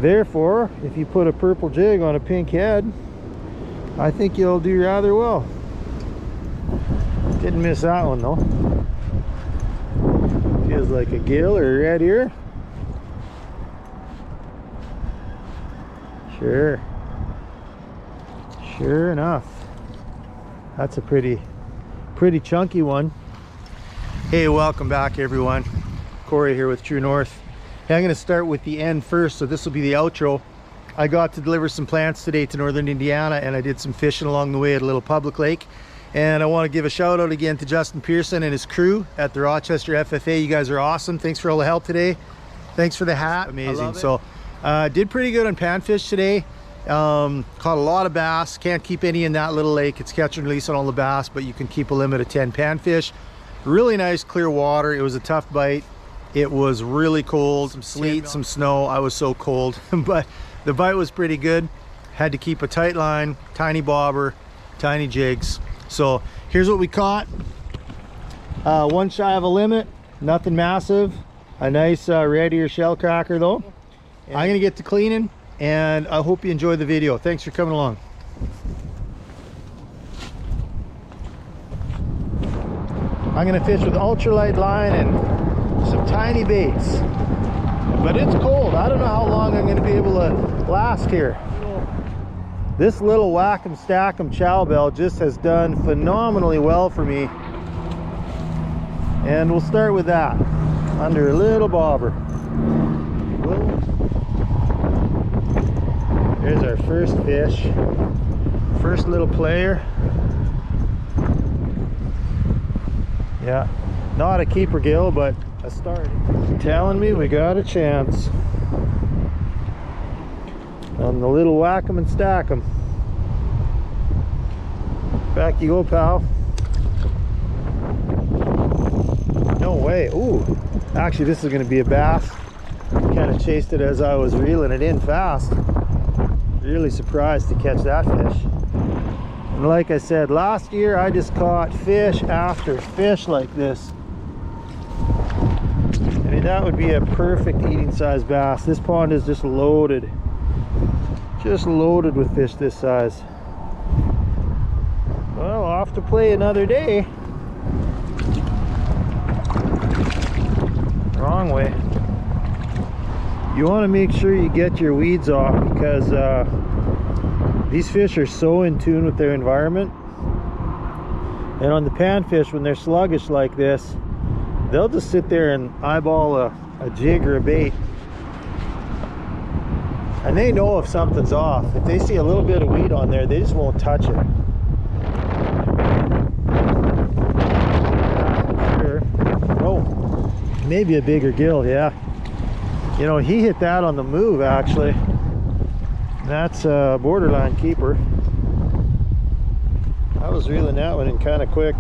Therefore, if you put a purple jig on a pink head, I think you'll do rather well. Didn't miss that one though. Feels like a gill or a red ear. Sure enough. That's a pretty chunky one. Hey, welcome back everyone. Corey here with True North. Hey, I'm going to start with the end first, so this will be the outro. I got to deliver some plants today to northern Indiana, and I did some fishing along the way at a little public lake. And I want to give a shout out again to Justin Pearson and his crew at the Rochester FFA. You guys are awesome. Thanks for all the help today. Thanks for the hat. Amazing. So did pretty good on panfish today. Caught a lot of bass. Can't keep any in that little lake. It's catch and release on all the bass, but you can keep a limit of 10 panfish. Really nice clear water. It was a tough bite. It was really cold, some sleet, some snow. I was so cold, but the bite was pretty good. Had to keep a tight line, tiny bobber, tiny jigs. So here's what we caught. One shy of a limit, nothing massive. A nice Redear Shellcracker though. I'm gonna get to cleaning, and I hope you enjoy the video. Thanks for coming along. I'm gonna fish with ultralight line and some tiny baits, but it's cold. I don't know how long I'm gonna be able to last here. This little whack 'em stack 'em chow bell just has done phenomenally well for me, and we'll start with that under a little bobber. There's our first fish, first little player. Yeah, not a keeper gill, but a start. Telling me we got a chance on the little whack 'em and stack 'em. Back you go, pal. No way. Ooh, actually this is going to be a bass. Kind of chased it as I was reeling it in fast. Really surprised to catch that fish. And like I said, last year I just caught fish after fish like this. I mean, that would be a perfect eating size bass. This pond is just loaded with fish this size. Well, off to play another day. Wrong way. You want to make sure you get your weeds off, because these fish are so in tune with their environment. And on the panfish, when they're sluggish like this, they'll just sit there and eyeball a jig or a bait. And they know if something's off. If they see a little bit of weed on there, they just won't touch it. Sure. Oh, maybe a bigger gill, yeah. You know, he hit that on the move actually. That's a borderline keeper. I was reeling that one in kind of quick,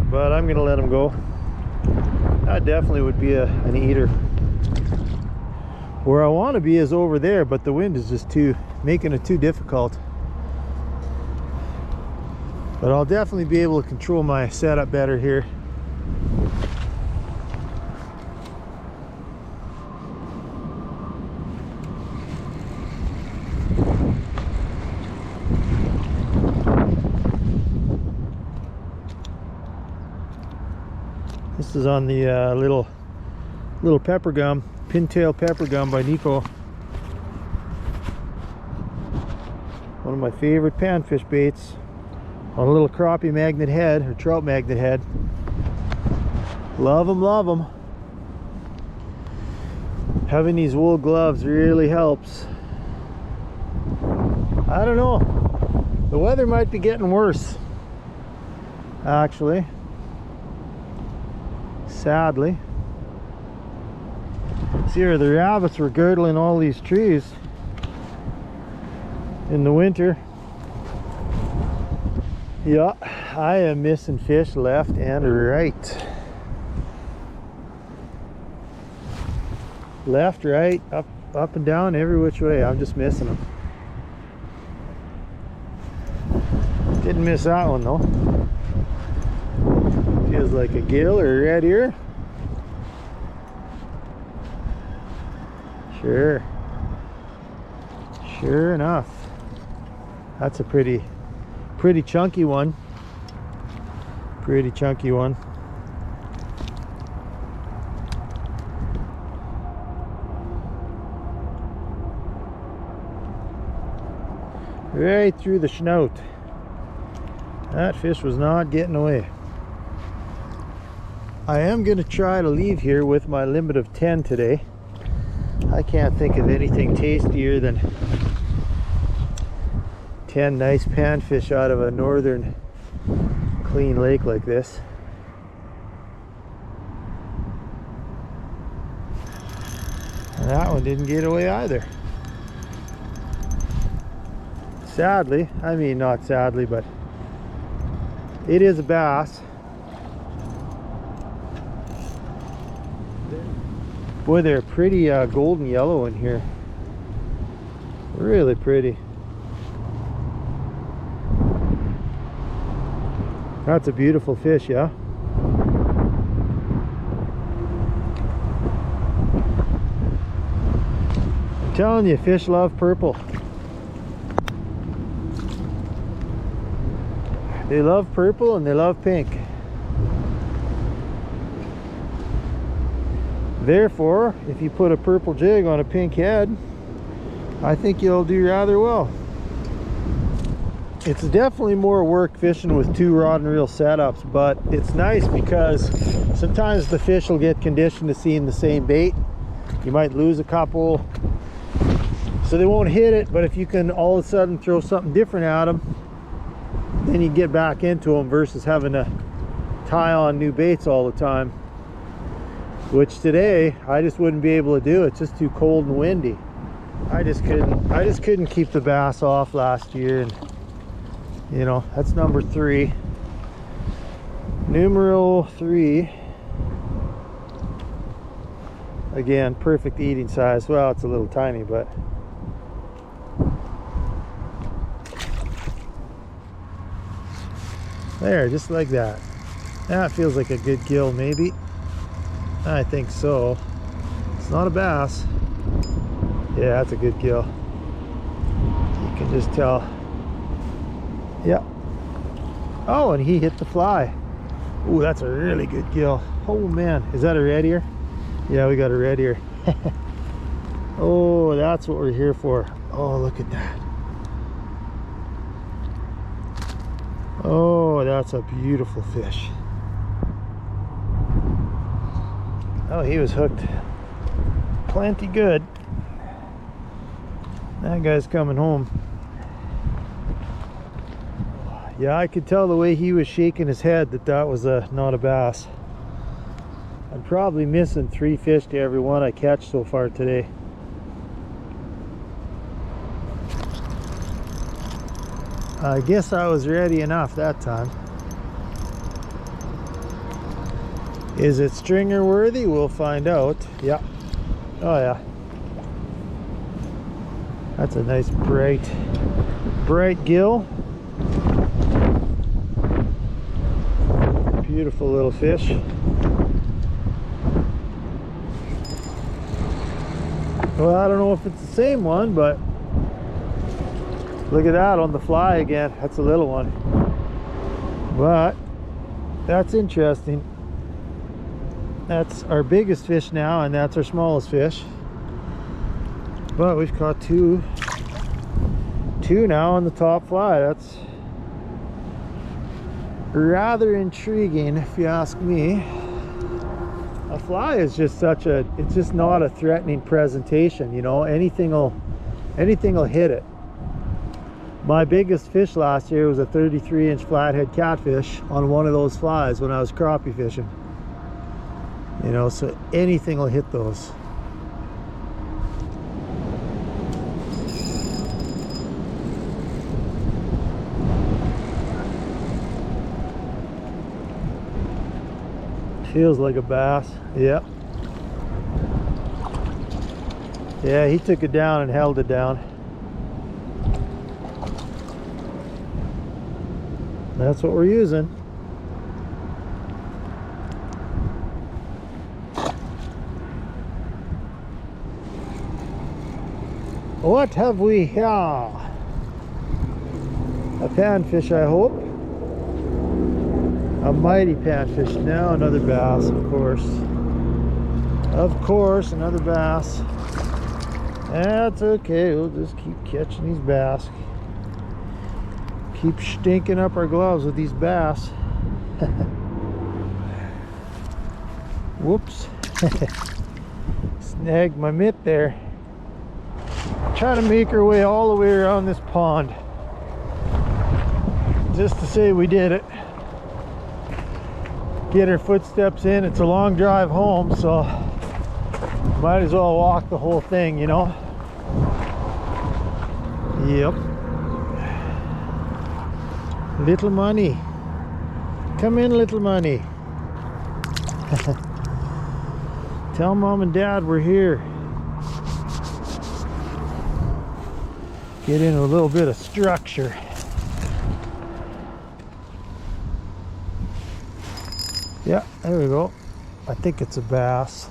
but I'm gonna let him go. That definitely would be an eater. Where I want to be is over there, but the wind is just making it too difficult. But I'll definitely be able to control my setup better here. This is on the little pepper gum, pintail pepper gum by Nico. One of my favorite panfish baits on a little crappie magnet head or trout magnet head. Love them, love them. Having these wool gloves really helps. I don't know. The weather might be getting worse, actually. Sadly. See here, the rabbits were girdling all these trees in the winter. Yeah, I am missing fish left and right. Left, right, up and down, every which way. I'm just missing them. Didn't miss that one though. Feels like a gill or a red ear. Sure. Sure enough. That's a pretty chunky one. Pretty chunky one. Right through the snout. That fish was not getting away. I am going to try to leave here with my limit of 10 today. I can't think of anything tastier than 10 nice panfish out of a northern clean lake like this. And that one didn't get away either. Sadly, I mean not sadly, but it is a bass. Boy, they're pretty golden yellow in here. Really pretty. That's a beautiful fish, yeah? I'm telling you, fish love purple. They love purple and they love pink. Therefore, if you put a purple jig on a pink head, I think you'll do rather well. It's definitely more work fishing with 2 rod and reel setups, but it's nice because sometimes the fish will get conditioned to seeing the same bait. You might lose a couple, so they won't hit it, but if you can all of a sudden throw something different at them, then you get back into them versus having to tie on new baits all the time. Which today I just wouldn't be able to do. It's just too cold and windy. I just couldn't keep the bass off last year, and you know, that's number 3. Numero 3. Again, perfect eating size. Well, it's a little tiny, but there, just like that. That feels like a good gill, maybe. I think so. It's not a bass. Yeah, that's a good gill. You can just tell. Yeah. Oh, and he hit the fly. Ooh, that's a really good gill. Oh man, is that a red ear? Yeah, we got a red ear. Oh, that's what we're here for. Oh, look at that. Oh, that's a beautiful fish. Oh, he was hooked plenty good. That guy's coming home. Yeah, I could tell the way he was shaking his head that that was not a bass. I'm probably missing 3 fish to every one I catch so far today. I guess I was ready enough that time. Is it stringer worthy? We'll find out. Yeah. Oh yeah. That's a nice bright gill. Beautiful little fish. Well, I don't know if it's the same one, but look at that on the fly again. That's a little one, but that's interesting. That's our biggest fish now, and that's our smallest fish. But we've caught two now on the top fly. That's rather intriguing, if you ask me. A fly is just it's just not a threatening presentation, you know. Anything will hit it. My biggest fish last year was a 33-inch flathead catfish on one of those flies when I was crappie fishing. You know, so anything will hit those. Feels like a bass. Yep. Yeah, he took it down and held it down. That's what we're using. What have we here? A panfish, I hope. A mighty panfish. Now another bass, of course. Of course, another bass. That's okay. We'll just keep catching these bass. Keep stinking up our gloves with these bass. Whoops. Snagged my mitt there. Trying to make our way all the way around this pond just to say we did it. Get our footsteps in. It's a long drive home, so might as well walk the whole thing, you know. Yep. Little money. Come in, little money. Tell mom and dad we're here. Get into a little bit of structure. Yeah, there we go. I think it's a bass.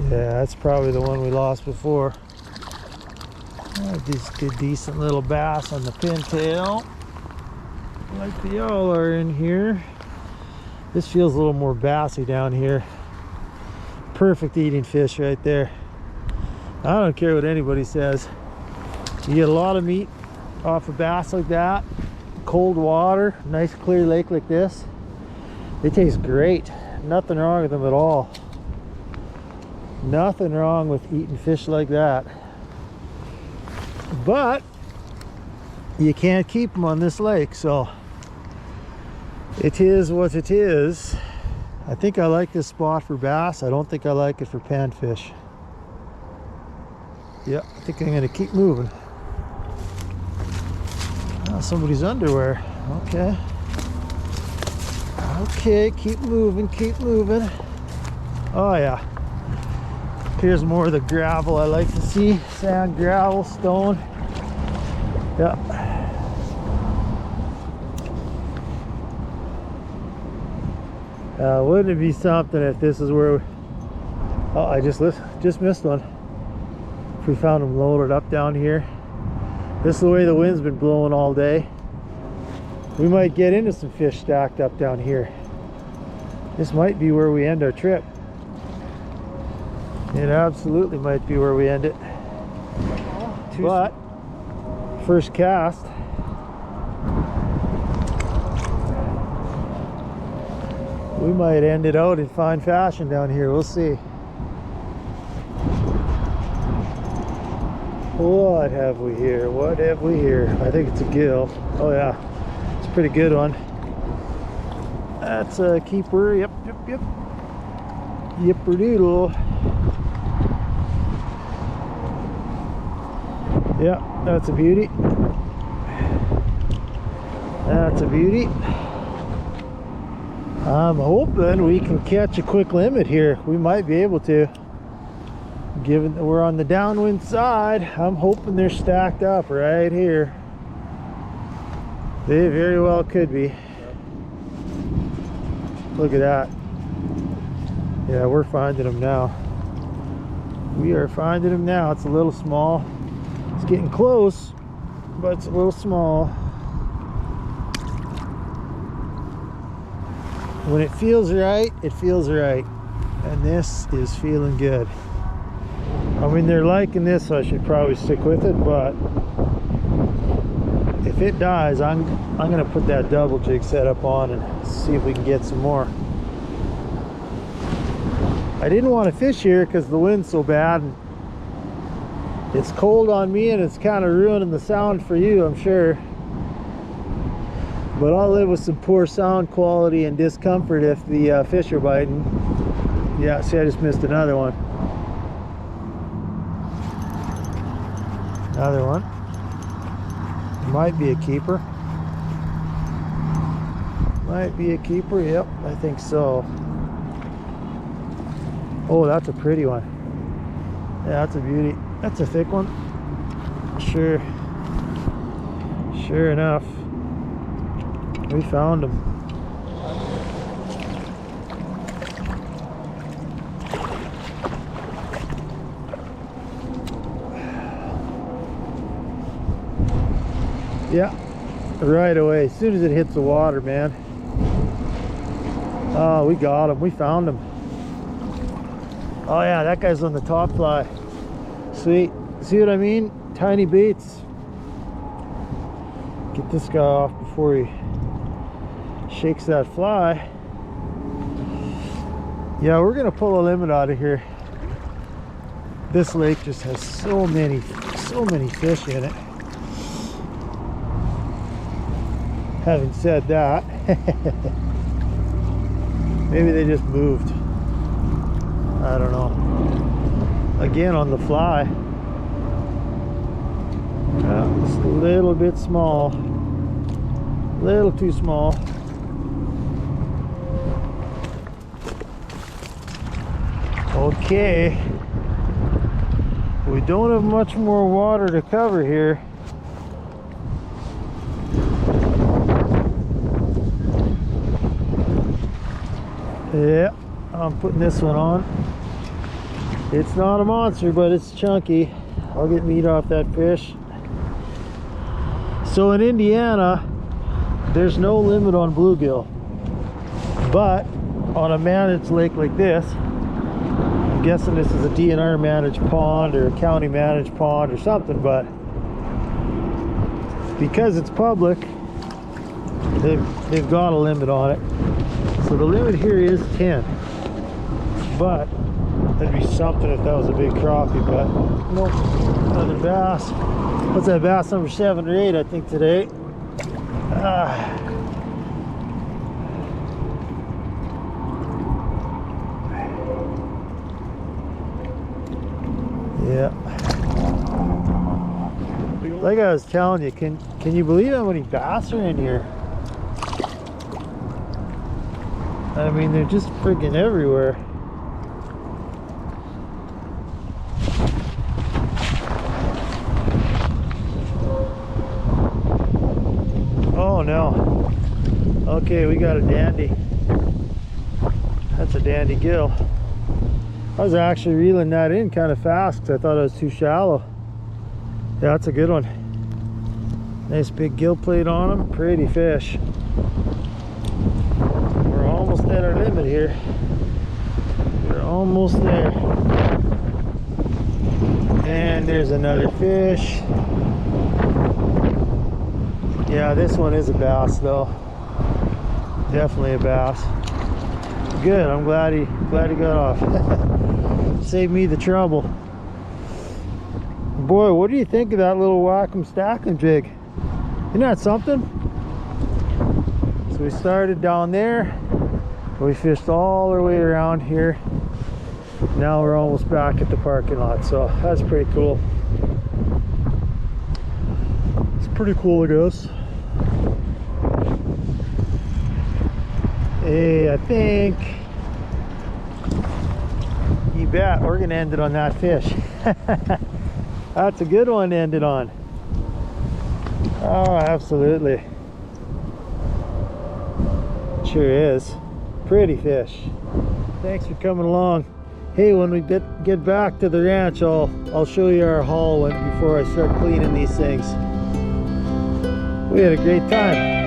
Yeah, that's probably the one we lost before. Just a decent little bass on the pintail. Like they all are in here. This feels a little more bassy down here. Perfect eating fish right there. I don't care what anybody says. You get a lot of meat off a bass like that. Cold water, nice clear lake like this. They taste great. Nothing wrong with them at all. Nothing wrong with eating fish like that. But you can't keep them on this lake, so it is what it is. I think I like this spot for bass. I don't think I like it for panfish. Yeah, I think I'm gonna keep moving. Oh, somebody's underwear. Okay. Okay, keep moving, keep moving. Oh yeah. Here's more of the gravel I like to see. Sand, gravel, stone. Yeah. Wouldn't it be something if this is where oh, I just missed one. If we found them loaded up down here. This is the way the wind's been blowing all day. We might get into some fish stacked up down here. This might be where we end our trip. It absolutely might be where we end it. But first cast. We might end it out in fine fashion down here. We'll see. What have we here? What have we here? I think it's a gill. Oh yeah, it's a pretty good one. That's a keeper. Yep. Yipper doodle. Yeah, that's a beauty. That's a beauty. I'm hoping we can catch a quick limit here. We might be able to. Given that we're on the downwind side, I'm hoping they're stacked up right here. They very well could be. Look at that. Yeah, we're finding them now. We are finding them now. It's a little small. It's getting close, but it's a little small. When it feels right, it feels right. And this is feeling good. I mean, they're liking this, so I should probably stick with it, but if it dies, I'm gonna put that double jig setup on and see if we can get some more. I didn't want to fish here because the wind's so bad and it's cold on me, and it's kind of ruining the sound for you, I'm sure. But I'll live with some poor sound quality and discomfort if the fish are biting. Yeah, see, I just missed another one. Another one. Might be a keeper. Might be a keeper, yep, I think so. Oh, that's a pretty one. Yeah, that's a beauty. That's a thick one. Sure. Sure enough. We found him. Yeah, right away, as soon as it hits the water, man. Oh, we got him. We found him. Oh yeah, that guy's on the top fly. Sweet. See what I mean? Tiny baits. Get this guy off before he shakes that fly. Yeah, we're gonna pull a limit out of here. This lake just has so many fish in it. Having said that, maybe they just moved. I don't know. Again on the fly. Just a little bit small. A little too small. Okay. We don't have much more water to cover here. Yeah, I'm putting this one on. It's not a monster, but it's chunky. I'll get meat off that fish. So in Indiana, there's no limit on bluegill. But on a managed lake like this, I'm guessing this is a DNR managed pond or a county managed pond or something, but because it's public, they've got a limit on it. So the limit here is 10, but that'd be something if that was a big crappie. But nope, another bass. What's that, bass number 7 or 8 I think today. Yeah, like I was telling you, can you believe how many bass are in here? I mean, they're just freaking everywhere. Oh no. Okay, we got a dandy. That's a dandy gill. I was actually reeling that in kind of fast because I thought it was too shallow. Yeah, that's a good one. Nice big gill plate on him. Pretty fish. We're almost at our limit here. We're almost there. And there's another fish. Yeah, this one is a bass though. Definitely a bass. Good, I'm glad he got off. Saved me the trouble. Boy, what do you think of that little whack-em stack-em jig? Isn't that something? So we started down there, we fished all our way around here. Now we're almost back at the parking lot, so that's pretty cool. It's pretty cool, I guess. Hey, I think, you bet, we're gonna end it on that fish. That's a good one to end it on. Oh, absolutely. Sure is. Pretty fish. Thanks for coming along. Hey, when we get back to the ranch, I'll show you our haul before I start cleaning these things. We had a great time.